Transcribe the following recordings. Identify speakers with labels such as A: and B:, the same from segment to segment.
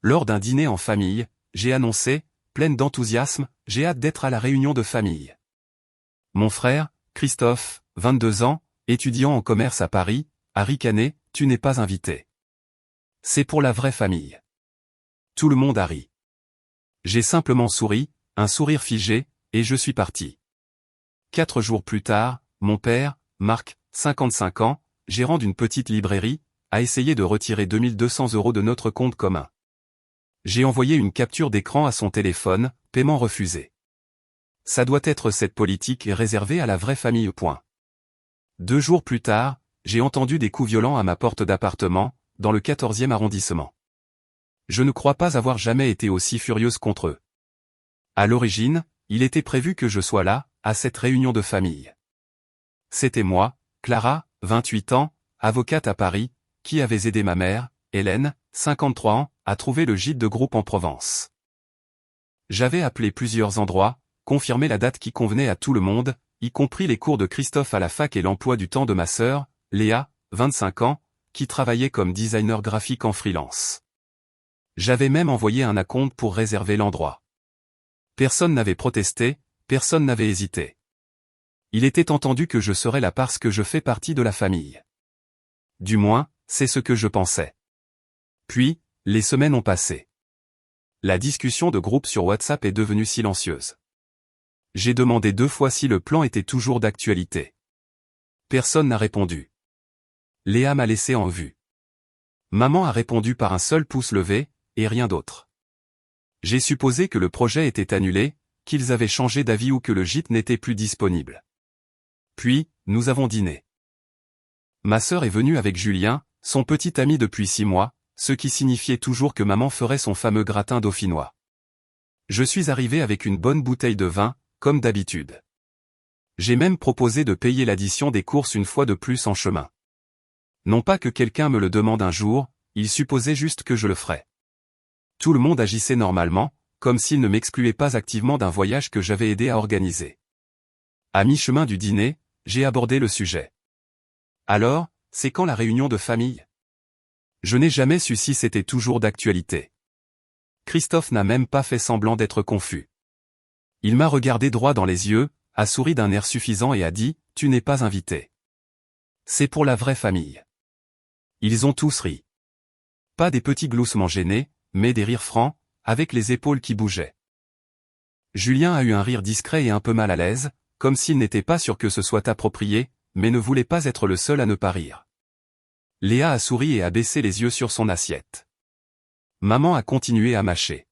A: Lors d'un dîner en famille, j'ai annoncé, pleine d'enthousiasme, j'ai hâte d'être à la réunion de famille. Mon frère, Christophe, 22 ans, étudiant en commerce à Paris, a ricané, tu n'es pas invité. C'est pour la vraie famille. Tout le monde a ri. J'ai simplement souri, un sourire figé, et je suis parti. 4 jours plus tard, mon père, Marc, 55 ans, gérant d'une petite librairie, a essayé de retirer 2200 € de notre compte commun. J'ai envoyé une capture d'écran à son téléphone, paiement refusé. Ça doit être cette politique réservée à la vraie famille. 2 jours plus tard, j'ai entendu des coups violents à ma porte d'appartement, dans le 14e arrondissement. Je ne crois pas avoir jamais été aussi furieuse contre eux. À l'origine, il était prévu que je sois là, à cette réunion de famille. C'était moi, Clara, 28 ans, avocate à Paris, qui avait aidé ma mère, Hélène, 53 ans, à trouver le gîte de groupe en Provence. J'avais appelé plusieurs endroits, confirmé la date qui convenait à tout le monde, y compris les cours de Christophe à la fac et l'emploi du temps de ma sœur, Léa, 25 ans, qui travaillait comme designer graphique en freelance. J'avais même envoyé un acompte pour réserver l'endroit. Personne n'avait protesté, personne n'avait hésité. Il était entendu que je serais là parce que je fais partie de la famille. Du moins, c'est ce que je pensais. Puis, les semaines ont passé. La discussion de groupe sur WhatsApp est devenue silencieuse. J'ai demandé 2 fois si le plan était toujours d'actualité. Personne n'a répondu. Léa m'a laissé en vue. Maman a répondu par un seul pouce levé, et rien d'autre. J'ai supposé que le projet était annulé, qu'ils avaient changé d'avis ou que le gîte n'était plus disponible. Puis, nous avons dîné. Ma sœur est venue avec Julien, son petit ami depuis 6 mois, ce qui signifiait toujours que maman ferait son fameux gratin dauphinois. Je suis arrivé avec une bonne bouteille de vin, comme d'habitude. J'ai même proposé de payer l'addition des courses une fois de plus en chemin. Non pas que quelqu'un me le demande un jour, il supposait juste que je le ferais. Tout le monde agissait normalement, comme s'il ne m'excluait pas activement d'un voyage que j'avais aidé à organiser. À mi-chemin du dîner, j'ai abordé le sujet. Alors, c'est quand la réunion de famille ? Je n'ai jamais su si c'était toujours d'actualité. Christophe n'a même pas fait semblant d'être confus. Il m'a regardé droit dans les yeux, a souri d'un air suffisant et a dit, « Tu n'es pas invité. C'est pour la vraie famille. » Ils ont tous ri. Pas des petits gloussements gênés, mais des rires francs, avec les épaules qui bougeaient. Julien a eu un rire discret et un peu mal à l'aise, comme s'il n'était pas sûr que ce soit approprié, mais ne voulait pas être le seul à ne pas rire. Léa a souri et a baissé les yeux sur son assiette. Maman a continué à mâcher.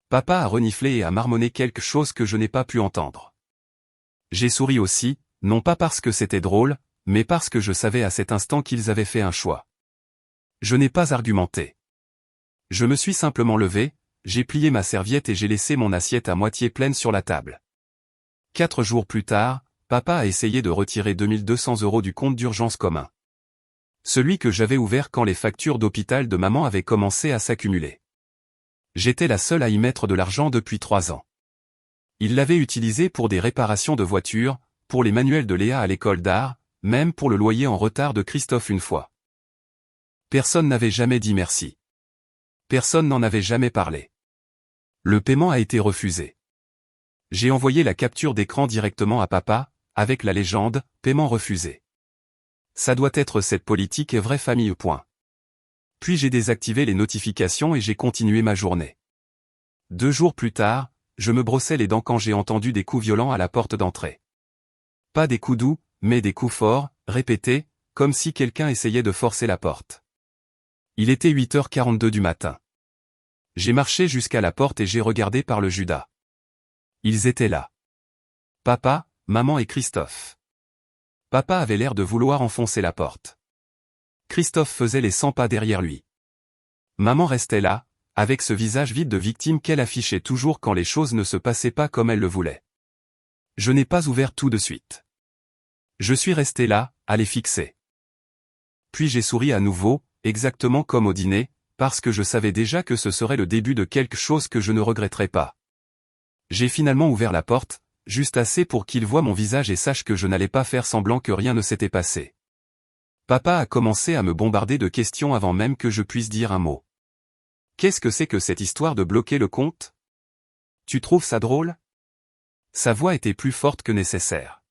A: Papa a reniflé et a marmonné quelque chose que je n'ai pas pu entendre. J'ai souri aussi, non pas parce que c'était drôle, mais parce que je savais à cet instant qu'ils avaient fait un choix. Je n'ai pas argumenté. Je me suis simplement levé, j'ai plié ma serviette et j'ai laissé mon assiette à moitié pleine sur la table. 4 jours plus tard, papa a essayé de retirer 2200 € du compte d'urgence commun. Celui que j'avais ouvert quand les factures d'hôpital de maman avaient commencé à s'accumuler. J'étais la seule à y mettre de l'argent depuis 3 ans. Il l'avait utilisé pour des réparations de voitures, pour les manuels de Léa à l'école d'art, même pour le loyer en retard de Christophe une fois. Personne n'avait jamais dit merci. Personne n'en avait jamais parlé. Le paiement a été refusé. J'ai envoyé la capture d'écran directement à papa, avec la légende « Paiement refusé ». Ça doit être cette politique et vraie famille. Puis j'ai désactivé les notifications et j'ai continué ma journée. 2 jours plus tard, je me brossais les dents quand j'ai entendu des coups violents à la porte d'entrée. Pas des coups doux, mais des coups forts, répétés, comme si quelqu'un essayait de forcer la porte. Il était 8h42 du matin. J'ai marché jusqu'à la porte et j'ai regardé par le Judas. Ils étaient là. Papa, maman et Christophe. Papa avait l'air de vouloir enfoncer la porte. Christophe faisait les 100 pas derrière lui. Maman restait là, avec ce visage vide de victime qu'elle affichait toujours quand les choses ne se passaient pas comme elle le voulait. Je n'ai pas ouvert tout de suite. Je suis resté là, à les fixer. Puis j'ai souri à nouveau, exactement comme au dîner, parce que je savais déjà que ce serait le début de quelque chose que je ne regretterais pas. J'ai finalement ouvert la porte, juste assez pour qu'il voie mon visage et sache que je n'allais pas faire semblant que rien ne s'était passé. Papa a commencé à me bombarder de questions avant même que je puisse dire un mot. Qu'est-ce que c'est que cette histoire de bloquer le compte? Tu trouves ça drôle? Sa voix était plus forte que nécessaire.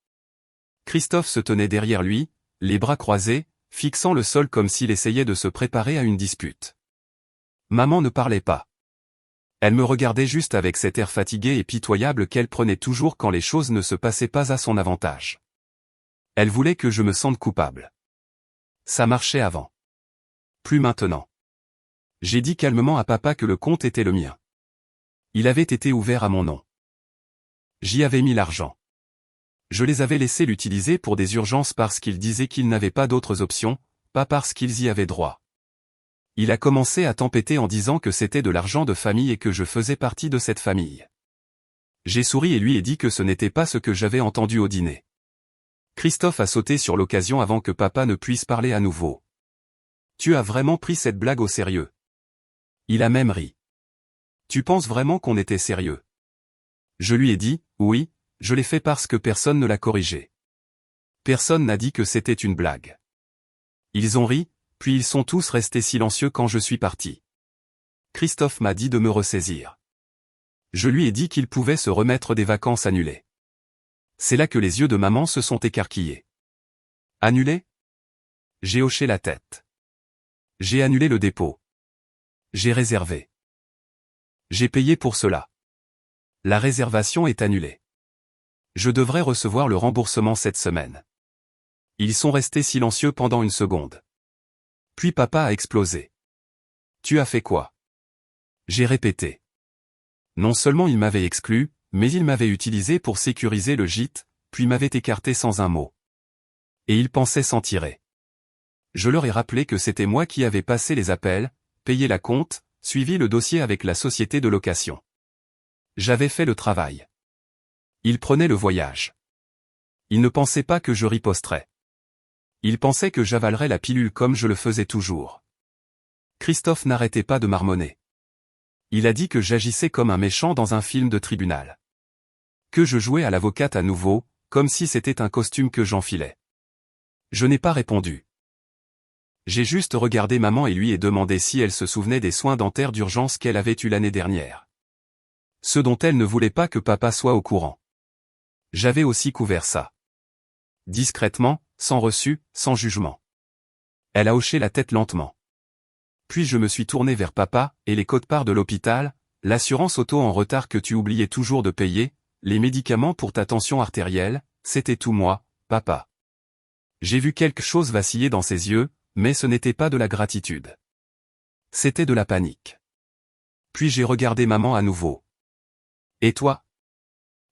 A: Christophe se tenait derrière lui, les bras croisés, fixant le sol comme s'il essayait de se préparer à une dispute. Maman ne parlait pas. Elle me regardait juste avec cet air fatigué et pitoyable qu'elle prenait toujours quand les choses ne se passaient pas à son avantage. Elle voulait que je me sente coupable. Ça marchait avant. Plus maintenant. J'ai dit calmement à papa que le compte était le mien. Il avait été ouvert à mon nom. J'y avais mis l'argent. Je les avais laissés l'utiliser pour des urgences parce qu'ils disaient qu'ils n'avaient pas d'autres options, pas parce qu'ils y avaient droit. Il a commencé à tempêter en disant que c'était de l'argent de famille et que je faisais partie de cette famille. J'ai souri et lui ai dit que ce n'était pas ce que j'avais entendu au dîner. Christophe a sauté sur l'occasion avant que papa ne puisse parler à nouveau. Tu as vraiment pris cette blague au sérieux? Il a même ri. Tu penses vraiment qu'on était sérieux? Je lui ai dit, oui, je l'ai fait parce que personne ne l'a corrigé. Personne n'a dit que c'était une blague. Ils ont ri, puis ils sont tous restés silencieux quand je suis parti. Christophe m'a dit de me ressaisir. Je lui ai dit qu'il pouvait se remettre des vacances annulées. C'est là que les yeux de maman se sont écarquillés. Annulé? J'ai hoché la tête. J'ai annulé le dépôt. J'ai réservé. J'ai payé pour cela. La réservation est annulée. Je devrais recevoir le remboursement cette semaine. Ils sont restés silencieux pendant une seconde. Puis papa a explosé. Tu as fait quoi? J'ai répété. Non seulement il m'avait exclu, mais il m'avait utilisé pour sécuriser le gîte, puis m'avait écarté sans un mot. Et il pensait s'en tirer. Je leur ai rappelé que c'était moi qui avais passé les appels, payé la compte, suivi le dossier avec la société de location. J'avais fait le travail. Il prenait le voyage. Il ne pensait pas que je riposterais. Il pensait que j'avalerais la pilule comme je le faisais toujours. Christophe n'arrêtait pas de marmonner. Il a dit que j'agissais comme un méchant dans un film de tribunal. Que je jouais à l'avocate à nouveau, comme si c'était un costume que j'enfilais. Je n'ai pas répondu. J'ai juste regardé maman et lui ai demandé si elle se souvenait des soins dentaires d'urgence qu'elle avait eus l'année dernière. Ceux dont elle ne voulait pas que papa soit au courant. J'avais aussi couvert ça. Discrètement, sans reçu, sans jugement. Elle a hoché la tête lentement. Puis je me suis tourné vers papa, et les quotes-parts de l'hôpital, l'assurance auto en retard que tu oubliais toujours de payer, les médicaments pour ta tension artérielle, c'était tout moi, papa. J'ai vu quelque chose vaciller dans ses yeux, mais ce n'était pas de la gratitude. C'était de la panique. Puis j'ai regardé maman à nouveau. Et toi?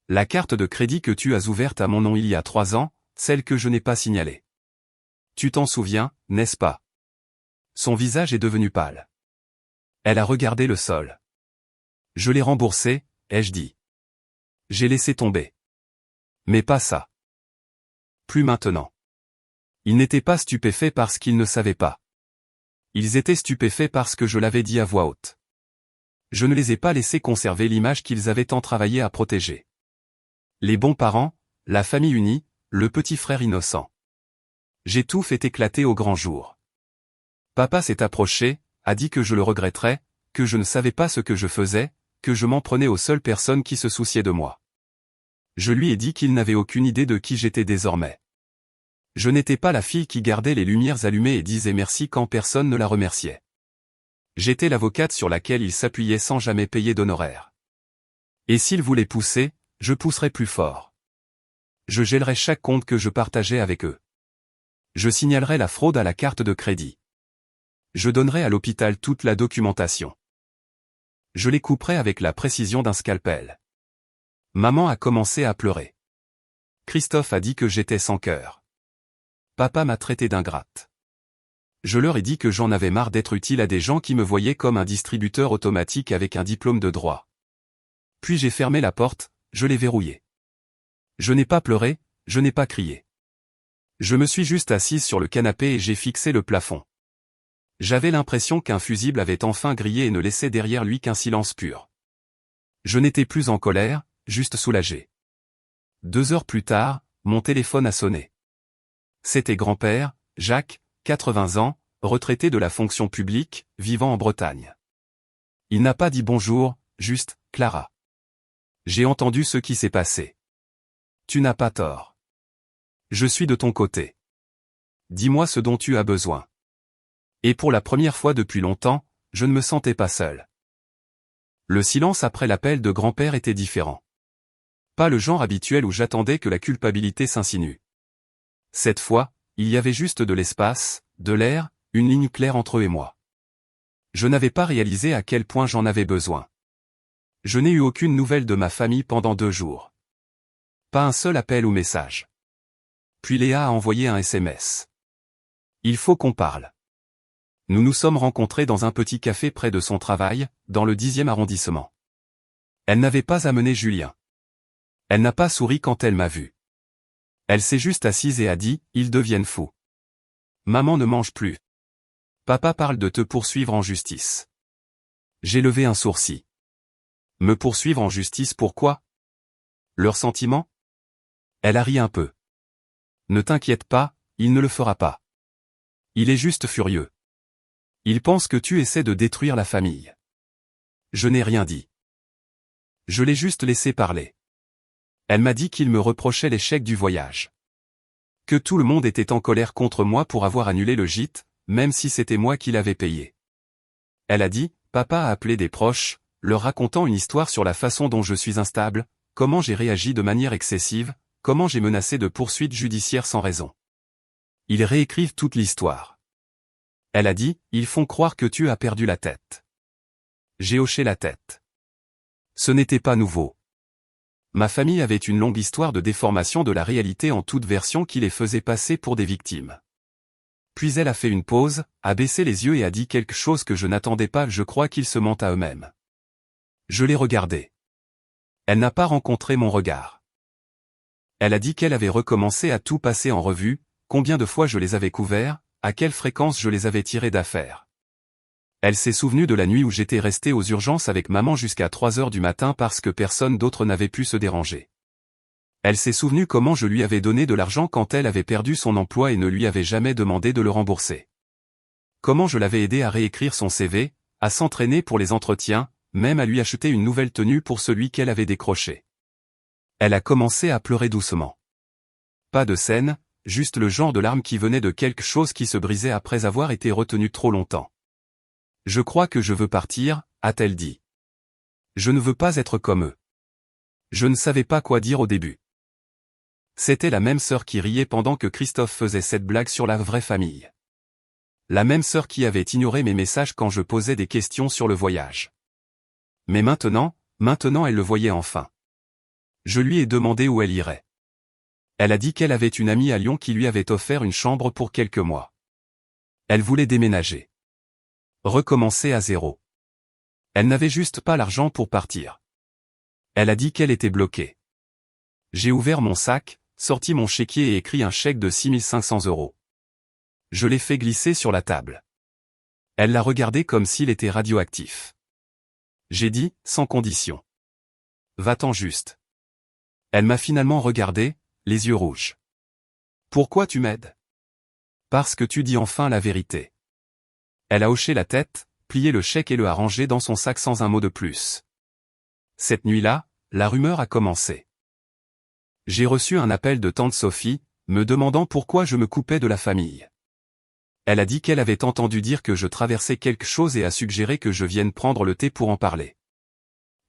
A: La carte de crédit que tu as ouverte à mon nom il y a 3 ans, celle que je n'ai pas signalée. Tu t'en souviens, n'est-ce pas? Son visage est devenu pâle. Elle a regardé le sol. Je l'ai remboursé, ai-je dit. J'ai laissé tomber. Mais pas ça. Plus maintenant. Ils n'étaient pas stupéfaits parce qu'ils ne savaient pas. Ils étaient stupéfaits parce que je l'avais dit à voix haute. Je ne les ai pas laissés conserver l'image qu'ils avaient tant travaillé à protéger. Les bons parents, la famille unie, le petit frère innocent. J'ai tout fait éclater au grand jour. Papa s'est approché, a dit que je le regretterais, que je ne savais pas ce que je faisais, que je m'en prenais aux seules personnes qui se souciaient de moi. Je lui ai dit qu'il n'avait aucune idée de qui j'étais désormais. Je n'étais pas la fille qui gardait les lumières allumées et disait merci quand personne ne la remerciait. J'étais l'avocate sur laquelle il s'appuyait sans jamais payer d'honoraires. Et s'il voulait pousser, je pousserais plus fort. Je gèlerais chaque compte que je partageais avec eux. Je signalerais la fraude à la carte de crédit. Je donnerais à l'hôpital toute la documentation. Je les couperais avec la précision d'un scalpel. Maman a commencé à pleurer. Christophe a dit que j'étais sans cœur. Papa m'a traité d'ingrate. Je leur ai dit que j'en avais marre d'être utile à des gens qui me voyaient comme un distributeur automatique avec un diplôme de droit. Puis j'ai fermé la porte, je l'ai verrouillée. Je n'ai pas pleuré, je n'ai pas crié. Je me suis juste assise sur le canapé et j'ai fixé le plafond. J'avais l'impression qu'un fusible avait enfin grillé et ne laissait derrière lui qu'un silence pur. Je n'étais plus en colère, juste soulagé. 2 heures plus tard, mon téléphone a sonné. C'était grand-père, Jacques, 80 ans, retraité de la fonction publique, vivant en Bretagne. Il n'a pas dit bonjour, juste « Clara ». J'ai entendu ce qui s'est passé. Tu n'as pas tort. Je suis de ton côté. Dis-moi ce dont tu as besoin. Et pour la première fois depuis longtemps, je ne me sentais pas seul. Le silence après l'appel de grand-père était différent. Pas le genre habituel où j'attendais que la culpabilité s'insinue. Cette fois, il y avait juste de l'espace, de l'air, une ligne claire entre eux et moi. Je n'avais pas réalisé à quel point j'en avais besoin. Je n'ai eu aucune nouvelle de ma famille pendant 2 jours. Pas un seul appel ou message. Puis Léa a envoyé un SMS. Il faut qu'on parle. Nous nous sommes rencontrés dans un petit café près de son travail, dans le 10e arrondissement. Elle n'avait pas amené Julien. Elle n'a pas souri quand elle m'a vu. Elle s'est juste assise et a dit, ils deviennent fous. Maman ne mange plus. Papa parle de te poursuivre en justice. J'ai levé un sourcil. Me poursuivre en justice pourquoi? Leurs sentiments? Elle a ri un peu. Ne t'inquiète pas, il ne le fera pas. Il est juste furieux. Il pense que tu essaies de détruire la famille. Je n'ai rien dit. Je l'ai juste laissé parler. Elle m'a dit qu'il me reprochait l'échec du voyage. Que tout le monde était en colère contre moi pour avoir annulé le gîte, même si c'était moi qui l'avais payé. Elle a dit, papa a appelé des proches, leur racontant une histoire sur la façon dont je suis instable, comment j'ai réagi de manière excessive, comment j'ai menacé de poursuites judiciaires sans raison. Ils réécrivent toute l'histoire. Elle a dit, ils font croire que tu as perdu la tête. J'ai hoché la tête. Ce n'était pas nouveau. Ma famille avait une longue histoire de déformation de la réalité en toute version qui les faisait passer pour des victimes. Puis elle a fait une pause, a baissé les yeux et a dit quelque chose que je n'attendais pas, je crois qu'ils se mentent à eux-mêmes. Je l'ai regardée. Elle n'a pas rencontré mon regard. Elle a dit qu'elle avait recommencé à tout passer en revue, combien de fois je les avais couverts, à quelle fréquence je les avais tirés d'affaire. Elle s'est souvenue de la nuit où j'étais resté aux urgences avec maman jusqu'à 3 heures du matin parce que personne d'autre n'avait pu se déranger. Elle s'est souvenue comment je lui avais donné de l'argent quand elle avait perdu son emploi et ne lui avais jamais demandé de le rembourser. Comment je l'avais aidé à réécrire son CV, à s'entraîner pour les entretiens, même à lui acheter une nouvelle tenue pour celui qu'elle avait décroché. Elle a commencé à pleurer doucement. Pas de scène, juste le genre de larmes qui venait de quelque chose qui se brisait après avoir été retenu trop longtemps. Je crois que je veux partir, a-t-elle dit. Je ne veux pas être comme eux. Je ne savais pas quoi dire au début. C'était la même sœur qui riait pendant que Christophe faisait cette blague sur la vraie famille. La même sœur qui avait ignoré mes messages quand je posais des questions sur le voyage. Mais maintenant elle le voyait enfin. Je lui ai demandé où elle irait. Elle a dit qu'elle avait une amie à Lyon qui lui avait offert une chambre pour quelques mois. Elle voulait déménager. Recommencer à zéro. Elle n'avait juste pas l'argent pour partir. Elle a dit qu'elle était bloquée. J'ai ouvert mon sac, sorti mon chéquier et écrit un chèque de 6 500 €. Je l'ai fait glisser sur la table. Elle l'a regardé comme s'il était radioactif. J'ai dit, sans condition. Va-t'en juste. Elle m'a finalement regardé, les yeux rouges. Pourquoi tu m'aides? Parce que tu dis enfin la vérité. Elle a hoché la tête, plié le chèque et le a rangé dans son sac sans un mot de plus. Cette nuit-là, la rumeur a commencé. J'ai reçu un appel de tante Sophie, me demandant pourquoi je me coupais de la famille. Elle a dit qu'elle avait entendu dire que je traversais quelque chose et a suggéré que je vienne prendre le thé pour en parler.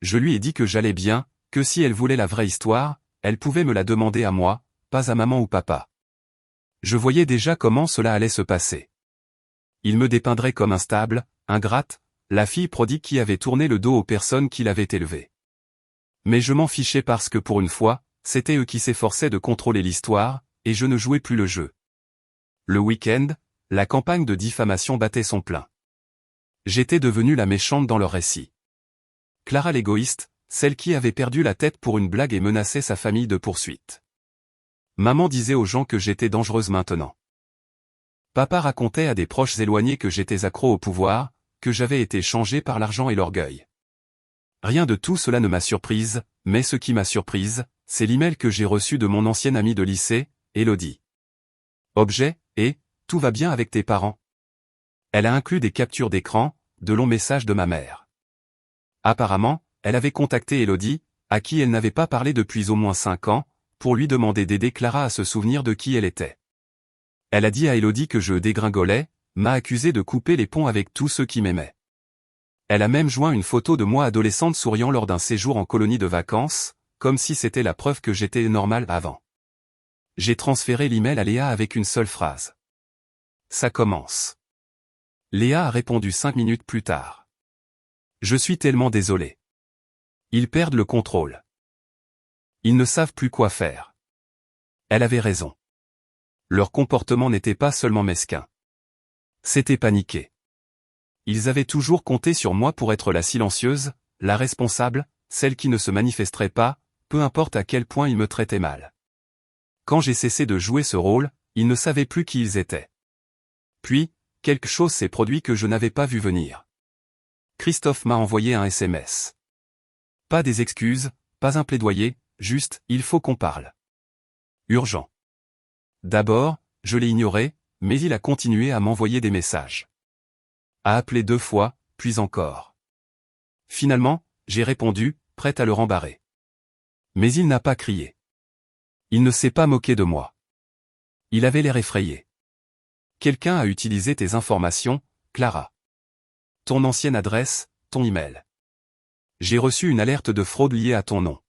A: Je lui ai dit que j'allais bien, que si elle voulait la vraie histoire, elle pouvait me la demander à moi, pas à maman ou papa. Je voyais déjà comment cela allait se passer. Il me dépeindrait comme instable, ingrate, la fille prodigue qui avait tourné le dos aux personnes qui l'avaient élevée. Mais je m'en fichais parce que pour une fois, c'était eux qui s'efforçaient de contrôler l'histoire, et je ne jouais plus le jeu. Le week-end, la campagne de diffamation battait son plein. J'étais devenue la méchante dans leur récit. Clara l'égoïste, celle qui avait perdu la tête pour une blague et menaçait sa famille de poursuite. Maman disait aux gens que j'étais dangereuse maintenant. Papa racontait à des proches éloignés que j'étais accro au pouvoir, que j'avais été changé par l'argent et l'orgueil. Rien de tout cela ne m'a surprise, mais ce qui m'a surprise, c'est l'email que j'ai reçu de mon ancienne amie de lycée, Elodie. Objet, et, tout va bien avec tes parents. Elle a inclus des captures d'écran, de longs messages de ma mère. Apparemment, elle avait contacté Élodie, à qui elle n'avait pas parlé depuis au moins 5 ans, pour lui demander d'aider Clara à se souvenir de qui elle était. Elle a dit à Élodie que je dégringolais, m'a accusé de couper les ponts avec tous ceux qui m'aimaient. Elle a même joint une photo de moi adolescente souriant lors d'un séjour en colonie de vacances, comme si c'était la preuve que j'étais normal avant. J'ai transféré l'email à Léa avec une seule phrase. Ça commence. Léa a répondu 5 minutes plus tard. Je suis tellement désolé. Ils perdent le contrôle. Ils ne savent plus quoi faire. Elle avait raison. Leur comportement n'était pas seulement mesquin. C'était paniqué. Ils avaient toujours compté sur moi pour être la silencieuse, la responsable, celle qui ne se manifesterait pas, peu importe à quel point ils me traitaient mal. Quand j'ai cessé de jouer ce rôle, ils ne savaient plus qui ils étaient. Puis, quelque chose s'est produit que je n'avais pas vu venir. Christophe m'a envoyé un SMS. Pas des excuses, pas un plaidoyer, juste, il faut qu'on parle. Urgent. D'abord, je l'ai ignoré, mais il a continué à m'envoyer des messages. A appelé 2 fois, puis encore. Finalement, j'ai répondu, prête à le rembarrer. Mais il n'a pas crié. Il ne s'est pas moqué de moi. Il avait l'air effrayé. Quelqu'un a utilisé tes informations, Clara. Ton ancienne adresse, ton email. J'ai reçu une alerte de fraude liée à ton nom.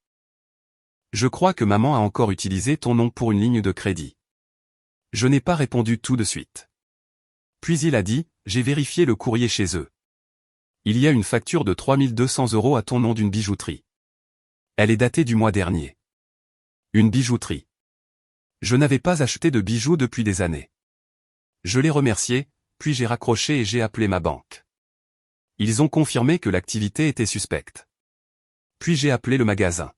A: Je crois que maman a encore utilisé ton nom pour une ligne de crédit. Je n'ai pas répondu tout de suite. Puis il a dit, j'ai vérifié le courrier chez eux. Il y a une facture de 3200 € à ton nom d'une bijouterie. Elle est datée du mois dernier. Une bijouterie. Je n'avais pas acheté de bijoux depuis des années. Je l'ai remercié, puis j'ai raccroché et j'ai appelé ma banque. Ils ont confirmé que l'activité était suspecte. Puis j'ai appelé le magasin.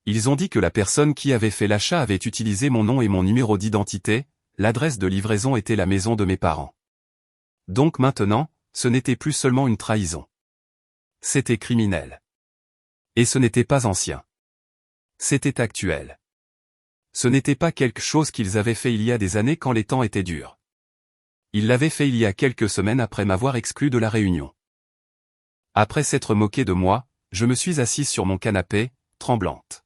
A: Ils ont dit que la personne qui avait fait l'achat avait utilisé mon nom et mon numéro d'identité, l'adresse de livraison était la maison de mes parents. Donc maintenant, ce n'était plus seulement une trahison. C'était criminel. Et ce n'était pas ancien. C'était actuel. Ce n'était pas quelque chose qu'ils avaient fait il y a des années quand les temps étaient durs. Ils l'avaient fait il y a quelques semaines après m'avoir exclu de la réunion. Après s'être moqué de moi, je me suis assise sur mon canapé, tremblante.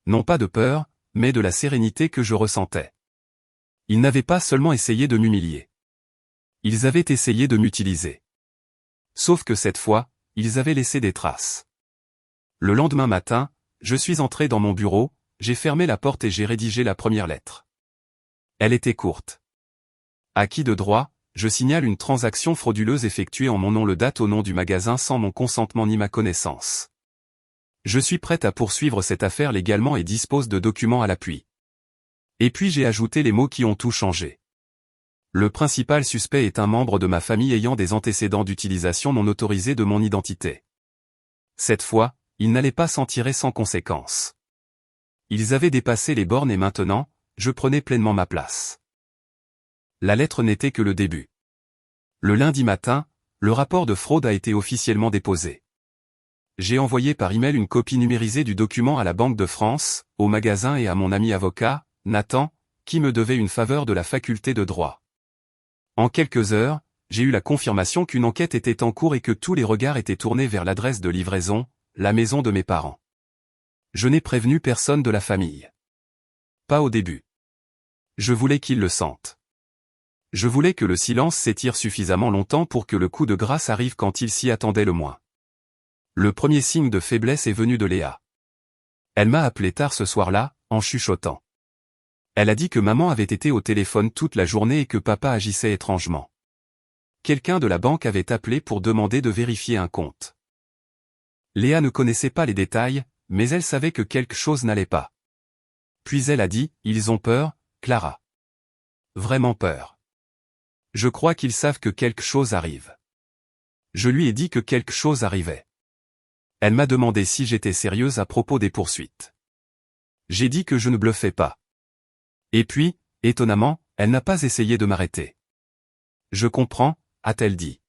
A: Non pas de peur, mais de la sérénité que je ressentais. Ils n'avaient pas seulement essayé de m'humilier. Ils avaient essayé de m'utiliser. Sauf que cette fois, ils avaient laissé des traces. Le lendemain matin, je suis entré dans mon bureau, j'ai fermé la porte et j'ai rédigé la première lettre. Elle était courte. À qui de droit, je signale une transaction frauduleuse effectuée en mon nom le date au nom du magasin sans mon consentement ni ma connaissance. Je suis prête à poursuivre cette affaire légalement et dispose de documents à l'appui. Et puis j'ai ajouté les mots qui ont tout changé. Le principal suspect est un membre de ma famille ayant des antécédents d'utilisation non autorisée de mon identité. Cette fois, il n'allait pas s'en tirer sans conséquence. Ils avaient dépassé les bornes et maintenant, je prenais pleinement ma place. La lettre n'était que le début. Le lundi matin, le rapport de fraude a été officiellement déposé. J'ai envoyé par email une copie numérisée du document à la Banque de France, au magasin et à mon ami avocat, Nathan, qui me devait une faveur de la faculté de droit. En quelques heures, j'ai eu la confirmation qu'une enquête était en cours et que tous les regards étaient tournés vers l'adresse de livraison, la maison de mes parents. Je n'ai prévenu personne de la famille. Pas au début. Je voulais qu'ils le sentent. Je voulais que le silence s'étire suffisamment longtemps pour que le coup de grâce arrive quand il s'y attendait le moins. Le premier signe de faiblesse est venu de Léa. Elle m'a appelé tard ce soir-là, en chuchotant. Elle a dit que maman avait été au téléphone toute la journée et que papa agissait étrangement. Quelqu'un de la banque avait appelé pour demander de vérifier un compte. Léa ne connaissait pas les détails, mais elle savait que quelque chose n'allait pas. Puis elle a dit, ils ont peur, Clara. Vraiment peur. Je crois qu'ils savent que quelque chose arrive. Je lui ai dit que quelque chose arrivait. Elle m'a demandé si j'étais sérieuse à propos des poursuites. J'ai dit que je ne bluffais pas. Et puis, étonnamment, elle n'a pas essayé de m'arrêter. Je comprends, a-t-elle dit.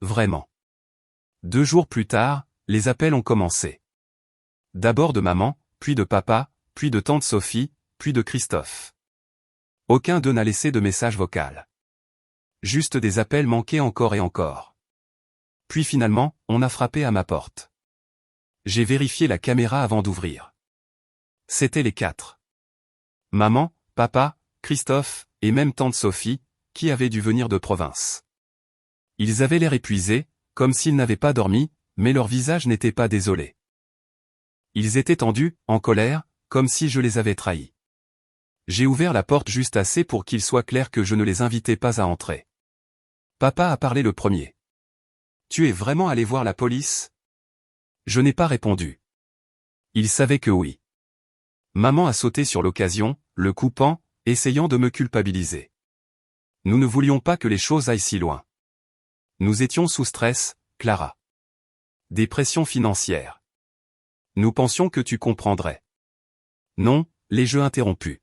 A: Vraiment. 2 jours plus tard, les appels ont commencé. D'abord de maman, puis de papa, puis de tante Sophie, puis de Christophe. Aucun d'eux n'a laissé de message vocal. Juste des appels manqués encore et encore. Puis finalement, on a frappé à ma porte. J'ai vérifié la caméra avant d'ouvrir. C'étaient les 4. Maman, papa, Christophe, et même tante Sophie, qui avaient dû venir de province. Ils avaient l'air épuisés, comme s'ils n'avaient pas dormi, mais leur visage n'était pas désolé. Ils étaient tendus, en colère, comme si je les avais trahis. J'ai ouvert la porte juste assez pour qu'il soit clair que je ne les invitais pas à entrer. Papa a parlé le premier. « Tu es vraiment allé voir la police ?» Je n'ai pas répondu. Il savait que oui. Maman a sauté sur l'occasion, le coupant, essayant de me culpabiliser. Nous ne voulions pas que les choses aillent si loin. Nous étions sous stress, Clara. Des pressions financières. Nous pensions que tu comprendrais. Non, les jeux interrompus.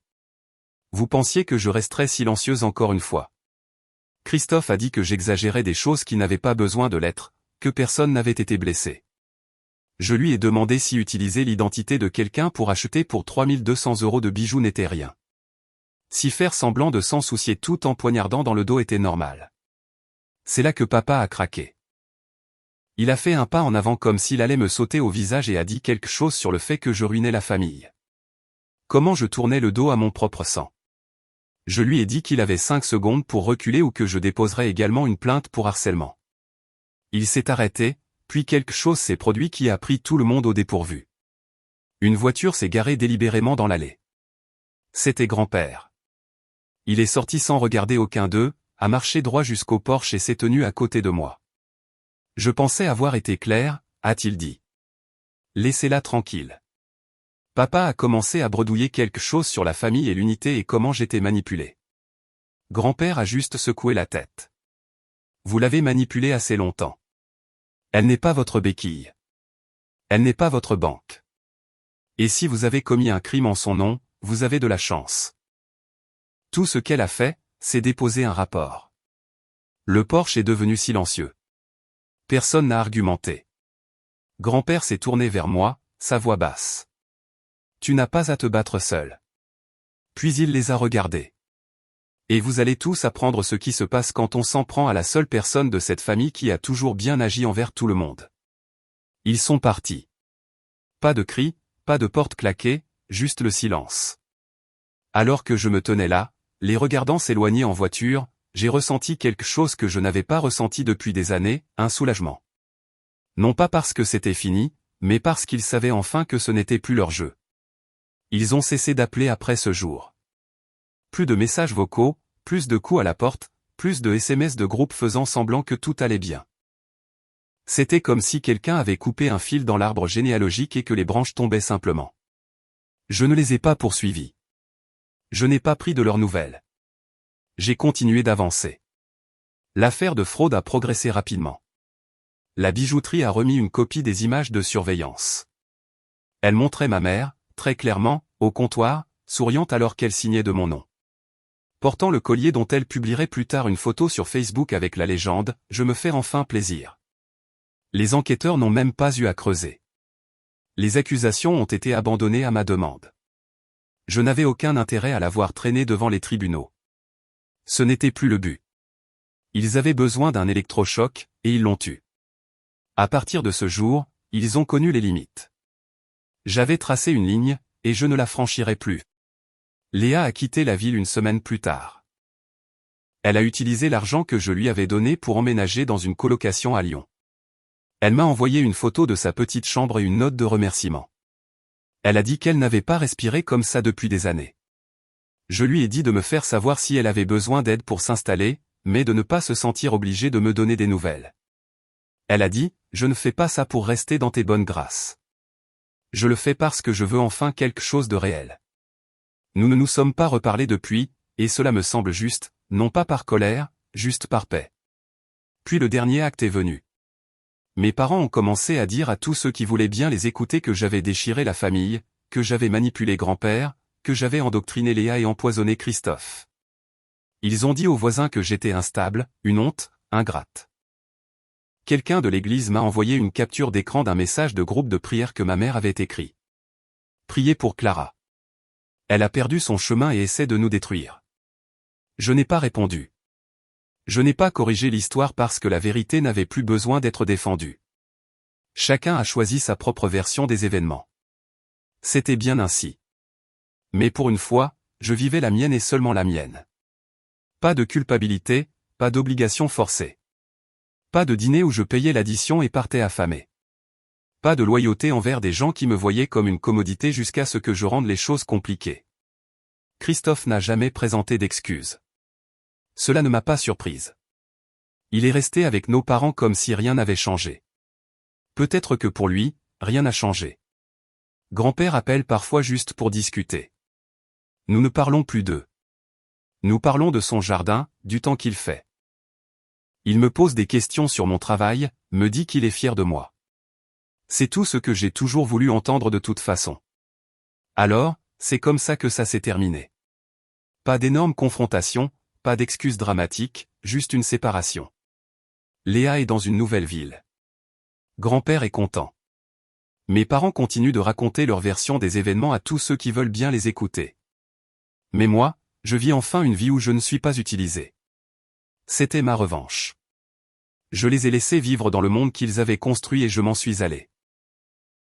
A: Vous pensiez que je resterais silencieuse encore une fois. Christophe a dit que j'exagérais des choses qui n'avaient pas besoin de l'être, que personne n'avait été blessé. Je lui ai demandé si utiliser l'identité de quelqu'un pour acheter pour 3200 € de bijoux n'était rien. Si faire semblant de s'en soucier tout en poignardant dans le dos était normal. C'est là que papa a craqué. Il a fait un pas en avant comme s'il allait me sauter au visage et a dit quelque chose sur le fait que je ruinais la famille. Comment je tournais le dos à mon propre sang. Je lui ai dit qu'il avait 5 secondes pour reculer ou que je déposerais également une plainte pour harcèlement. Il s'est arrêté, puis quelque chose s'est produit qui a pris tout le monde au dépourvu. Une voiture s'est garée délibérément dans l'allée. C'était grand-père. Il est sorti sans regarder aucun d'eux, a marché droit jusqu'au porche et s'est tenu à côté de moi. Je pensais avoir été clair, a-t-il dit. Laissez-la tranquille. Papa a commencé à bredouiller quelque chose sur la famille et l'unité et comment j'étais manipulé. Grand-père a juste secoué la tête. Vous l'avez manipulée assez longtemps. Elle n'est pas votre béquille. Elle n'est pas votre banque. Et si vous avez commis un crime en son nom, vous avez de la chance. Tout ce qu'elle a fait, c'est déposer un rapport. Le porche est devenu silencieux. Personne n'a argumenté. Grand-père s'est tourné vers moi, sa voix basse. Tu n'as pas à te battre seul. Puis il les a regardés. Et vous allez tous apprendre ce qui se passe quand on s'en prend à la seule personne de cette famille qui a toujours bien agi envers tout le monde. Ils sont partis. Pas de cris, pas de porte claquée, juste le silence. Alors que je me tenais là, les regardant s'éloigner en voiture, j'ai ressenti quelque chose que je n'avais pas ressenti depuis des années, un soulagement. Non pas parce que c'était fini, mais parce qu'ils savaient enfin que ce n'était plus leur jeu. Ils ont cessé d'appeler après ce jour. Plus de messages vocaux, plus de coups à la porte, plus de SMS de groupe faisant semblant que tout allait bien. C'était comme si quelqu'un avait coupé un fil dans l'arbre généalogique et que les branches tombaient simplement. Je ne les ai pas poursuivis. Je n'ai pas pris de leurs nouvelles. J'ai continué d'avancer. L'affaire de fraude a progressé rapidement. La bijouterie a remis une copie des images de surveillance. Elle montrait ma mère, très clairement, au comptoir, souriante alors qu'elle signait de mon nom. Portant le collier dont elle publierait plus tard une photo sur Facebook avec la légende « Je me fais enfin plaisir ». Les enquêteurs n'ont même pas eu à creuser. Les accusations ont été abandonnées à ma demande. Je n'avais aucun intérêt à la voir traîner devant les tribunaux. Ce n'était plus le but. Ils avaient besoin d'un électrochoc, et ils l'ont eu. À partir de ce jour, ils ont connu les limites. J'avais tracé une ligne, et je ne la franchirai plus. Léa a quitté la ville une semaine plus tard. Elle a utilisé l'argent que je lui avais donné pour emménager dans une colocation à Lyon. Elle m'a envoyé une photo de sa petite chambre et une note de remerciement. Elle a dit qu'elle n'avait pas respiré comme ça depuis des années. Je lui ai dit de me faire savoir si elle avait besoin d'aide pour s'installer, mais de ne pas se sentir obligée de me donner des nouvelles. Elle a dit, je ne fais pas ça pour rester dans tes bonnes grâces. Je le fais parce que je veux enfin quelque chose de réel. Nous ne nous sommes pas reparlés depuis, et cela me semble juste, non pas par colère, juste par paix. Puis le dernier acte est venu. Mes parents ont commencé à dire à tous ceux qui voulaient bien les écouter que j'avais déchiré la famille, que j'avais manipulé grand-père, que j'avais endoctriné Léa et empoisonné Christophe. Ils ont dit aux voisins que j'étais instable, une honte, ingrate. Quelqu'un de l'église m'a envoyé une capture d'écran d'un message de groupe de prière que ma mère avait écrit. Priez pour Clara. Elle a perdu son chemin et essaie de nous détruire. Je n'ai pas répondu. Je n'ai pas corrigé l'histoire parce que la vérité n'avait plus besoin d'être défendue. Chacun a choisi sa propre version des événements. C'était bien ainsi. Mais pour une fois, je vivais la mienne et seulement la mienne. Pas de culpabilité, pas d'obligation forcée. Pas de dîner où je payais l'addition et partais affamé. Pas de loyauté envers des gens qui me voyaient comme une commodité jusqu'à ce que je rende les choses compliquées. Christophe n'a jamais présenté d'excuses. Cela ne m'a pas surprise. Il est resté avec nos parents comme si rien n'avait changé. Peut-être que pour lui, rien n'a changé. Grand-père appelle parfois juste pour discuter. Nous ne parlons plus d'eux. Nous parlons de son jardin, du temps qu'il fait. Il me pose des questions sur mon travail, me dit qu'il est fier de moi. C'est tout ce que j'ai toujours voulu entendre de toute façon. Alors, c'est comme ça que ça s'est terminé. Pas d'énorme confrontation, pas d'excuses dramatiques, juste une séparation. Léa est dans une nouvelle ville. Grand-père est content. Mes parents continuent de raconter leur version des événements à tous ceux qui veulent bien les écouter. Mais moi, je vis enfin une vie où je ne suis pas utilisé. C'était ma revanche. Je les ai laissés vivre dans le monde qu'ils avaient construit et je m'en suis allé.